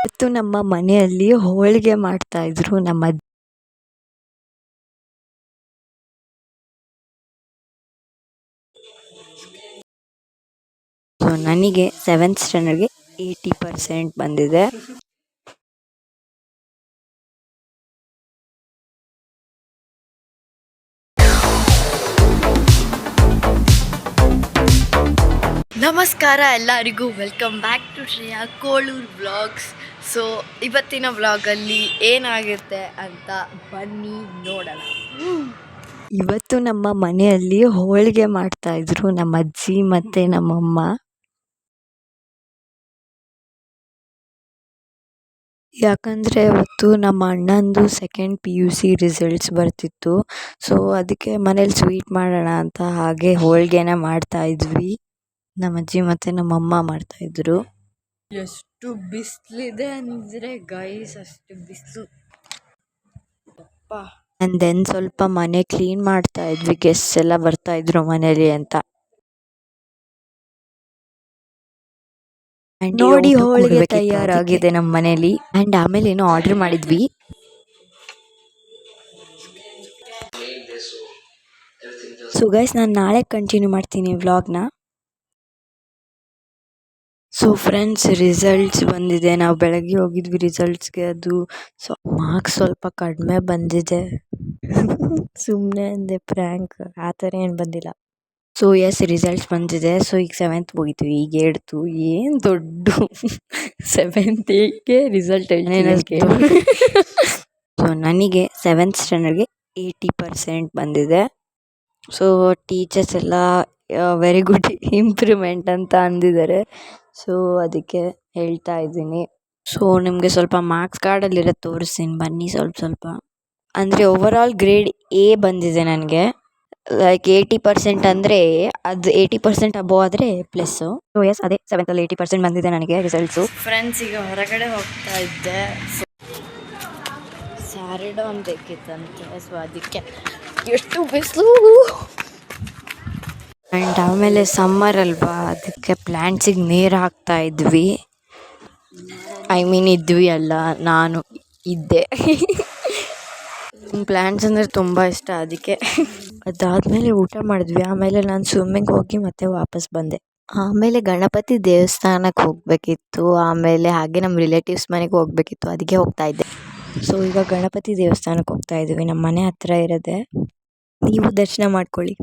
ಇವತ್ತು ನಮ್ಮ ಮನೆಯಲ್ಲಿ ಹೋಳಿಗೆ ಮಾಡ್ತಾ ಇದ್ರು ನಮ್ಮ ಅಜ್ಜಿ. ಸೊ ನನಗೆ 7th ಸ್ಟ್ಯಾಂಡರ್ಡ್ಗೆ 80% ಬಂದಿದೆ. ನಮಸ್ಕಾರ ಎಲ್ಲರಿಗೂ, welcome back to Shreya Kolur vlogs. So ಇವತ್ತಿನ ವ್ಲಾಗಲ್ಲಿ ಏನಾಗುತ್ತೆ ಅಂತ ಬನ್ನಿ ನೋಡೋಣ. ಇವತ್ತು ನಮ್ಮ ಮನೆಯಲ್ಲಿ ಹೋಳಿಗೆ ಮಾಡ್ತಾ ಇದ್ರು ನಮ್ಮ ಅಜ್ಜಿ ಮತ್ತು ನಮ್ಮಮ್ಮ. ಯಾಕಂದರೆ ಅವತ್ತು ನಮ್ಮ ಅಣ್ಣಂದು 2nd PUC ರಿಸಲ್ಟ್ಸ್ ಬರ್ತಿತ್ತು. ಸೊ ಅದಕ್ಕೆ ಮನೇಲಿ ಸ್ವೀಟ್ ಮಾಡೋಣ ಅಂತ ಹಾಗೆ ಹೋಳಿಗೆನ ಮಾಡ್ತಾ ಇದ್ವಿ. ನಮ್ಮ ಅಜ್ಜಿ ಮತ್ತು ನಮ್ಮಮ್ಮ ಮಾಡ್ತಾಯಿದ್ರು. ಎಷ್ಟು ಬಿಸಿಲಿದೆ ಅಂದರೆ ಗೈಸ್, ಅಷ್ಟು ಬಿಸಿಲು. ಆ್ಯಂಡ್ ದೆನ್ ಸ್ವಲ್ಪ ಮನೆ ಕ್ಲೀನ್ ಮಾಡ್ತಾ ಇದ್ವಿ, ಗೆಸ್ಟ್ಸ್ ಎಲ್ಲ ಬರ್ತಾ ಇದ್ರು ಮನೇಲಿ ಅಂತ. ನೋಡಿ ಹೋಳಿಗೆ ತಯಾರಾಗಿದೆ ನಮ್ಮ ಮನೇಲಿ. ಆ್ಯಂಡ್ ಆಮೇಲೆ ಏನೋ ಆರ್ಡರ್ ಮಾಡಿದ್ವಿ. ಸೊ ಗೈಸ್, ನಾನು ನಾಳೆ ಕಂಟಿನ್ಯೂ ಮಾಡ್ತೀನಿ ವ್ಲಾಗ್ನ. ಸೊ ಫ್ರೆಂಡ್ಸ್, ರಿಸಲ್ಟ್ಸ್ ಬಂದಿದೆ. ನಾವು ಬೆಳಗ್ಗೆ ಹೋಗಿದ್ವಿ ರಿಸಲ್ಟ್ಸ್ಗೆ. ಅದು ಮಾರ್ಕ್ಸ್ ಸ್ವಲ್ಪ ಕಡಿಮೆ ಬಂದಿದೆ. ಸುಮ್ಮನೆ ಅಂದೆ, ಪ್ರ್ಯಾಂಕ್, ಆ ಥರ ಏನು ಬಂದಿಲ್ಲ. ಸೊ ಎಸ್, ರಿಸಲ್ಟ್ಸ್ ಬಂದಿದೆ. ಸೊ ಈಗ 7th ಹೋಗಿದ್ವಿ, ಈಗ 8th. ಏನು ದೊಡ್ಡ 7th 8ಗೆ ರಿಸಲ್ಟ್ ಹೇಳ್ತೀನಿ. ಸೊ ನನಗೆ 7th ಸ್ಟ್ಯಾಂಡರ್ಡ್ಗೆ 80% ಬಂದಿದೆ. ಸೊ ಟೀಚರ್ಸ್ ಎಲ್ಲ ವೆರಿ ಗುಡ್ ಇಂಪ್ರೂವ್ಮೆಂಟ್ ಅಂತ ಅಂದಿದ್ದಾರೆ. ಸೊ ಅದಕ್ಕೆ ಹೇಳ್ತಾ ಇದ್ದೀನಿ. ಸೊ ನಿಮಗೆ ಸ್ವಲ್ಪ ಮಾರ್ಕ್ಸ್ ಕಾರ್ಡಲ್ಲಿರೋ ತೋರಿಸ್ತೀನಿ ಬನ್ನಿ. ಸ್ವಲ್ಪ ಅಂದರೆ ಓವರಾಲ್ ಗ್ರೇಡ್ A ಬಂದಿದೆ ನನಗೆ. ಲೈಕ್ 80% ಅಂದರೆ ಅದು 80% ಅಬೋವ್ ಆದರೆ ಪ್ಲಸ್ಸು. ಸೊ ಎಸ್, ಅದೇ 7th 80% ಬಂದಿದೆ ನನಗೆ ರಿಸಲ್ಟ್ಸು. ಫ್ರೆಂಡ್ಸ್, ಈಗ ಹೊರಗಡೆ ಹೋಗ್ತಾ ಇದ್ದೆ. ಸ್ಯಾರಿಡಾನ್ ಬೇಕಿತ್ತಂತೆ. ಸೊ ಅದಕ್ಕೆ ಎಷ್ಟು ಬಿಸಿಲು. ಆ್ಯಂಡ್ ಆಮೇಲೆ ಸಮ್ಮರ್ ಅಲ್ವಾ, ಅದಕ್ಕೆ ಪ್ಲ್ಯಾಂಟ್ಸಿಗೆ ನೀರು ಹಾಕ್ತಾ ಇದ್ವಿ. ಇದ್ವಿ ಅಲ್ಲ, ನಾನು ಇದ್ದೆ. ಪ್ಲ್ಯಾಂಟ್ಸ್ ಅಂದರೆ ತುಂಬ ಇಷ್ಟ, ಅದಕ್ಕೆ. ಅದಾದಮೇಲೆ ಊಟ ಮಾಡಿದ್ವಿ. ಆಮೇಲೆ ನಾನು ಸ್ವಿಮ್ಮಿಂಗ್ ಹೋಗಿ ಮತ್ತೆ ವಾಪಸ್ ಬಂದೆ. ಆಮೇಲೆ ಗಣಪತಿ ದೇವಸ್ಥಾನಕ್ಕೆ ಹೋಗಬೇಕಿತ್ತು. ಆಮೇಲೆ ಹಾಗೆ ನಮ್ಮ ರಿಲೇಟಿವ್ಸ್ ಮನೆಗೆ ಹೋಗಬೇಕಿತ್ತು, ಅದಕ್ಕೆ ಹೋಗ್ತಾ ಇದ್ದೆ. ಸೊ ಈಗ ಗಣಪತಿ ದೇವಸ್ಥಾನಕ್ಕೆ ಹೋಗ್ತಾ ಇದ್ದೀವಿ, ನಮ್ಮ ಮನೆ ಹತ್ರ ಇರೋದೆ. ನೀವು ದರ್ಶನ ಮಾಡ್ಕೊಳ್ಳಿ.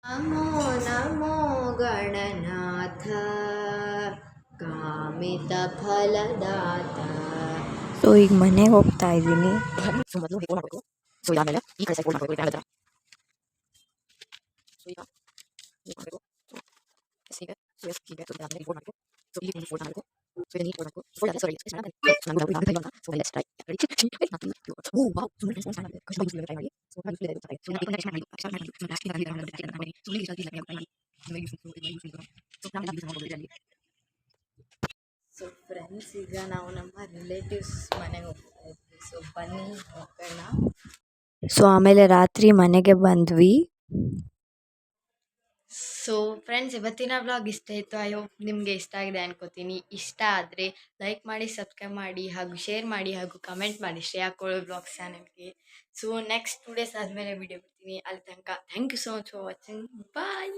ನಮೋ ನಮೋ ಗಣನಾಥ, ಕಾಮಿತ ಫಲದಾತ. ಸೊ ಈಗ ಮನೆಗೆ ಹೋಗ್ತಾ ಇದ್ದೀನಿ. ಸೊ ಫ್ರೆಂಡ್ಸ್, ಈಗ ನಾವು ನಮ್ಮ ರಿಲೇಟಿವ್ಸ್ ಮನೆಗೆ ಹೋಗ್ತಾ ಇದ್ವಿ. ಸೊ ಬನ್ನಿ ಹೋಗೋಣ. ಸೊ ಆಮೇಲೆ ರಾತ್ರಿ ಮನೆಗೆ ಬಂದ್ವಿ. ಸೊ ಫ್ರೆಂಡ್ಸ್, ಇವತ್ತಿನ ವ್ಲಾಗ್ ಇಷ್ಟ ಇತ್ತು. ಐ ಹೋಪ್ ನಿಮಗೆ ಇಷ್ಟ ಆಗಿದೆ ಅನ್ಕೋತೀನಿ. ಇಷ್ಟ ಆದರೆ ಲೈಕ್ ಮಾಡಿ, ಸಬ್ಸ್ಕ್ರೈಬ್ ಮಾಡಿ, ಹಾಗೂ ಶೇರ್ ಮಾಡಿ, ಹಾಗೂ ಕಮೆಂಟ್ ಮಾಡಿ ಶ್ರೇಯಾ ಕೋಳೂರ್ ವ್ಲಾಗ್ಸ್ ಚಾನಲ್ಗೆ. ಸೊ ನೆಕ್ಸ್ಟ್ 2 days ಆದಮೇಲೆ ವಿಡಿಯೋ ಬಿಡ್ತೀನಿ. ಅಲ್ಲಿ ತನಕ thank you so much for watching. Bye.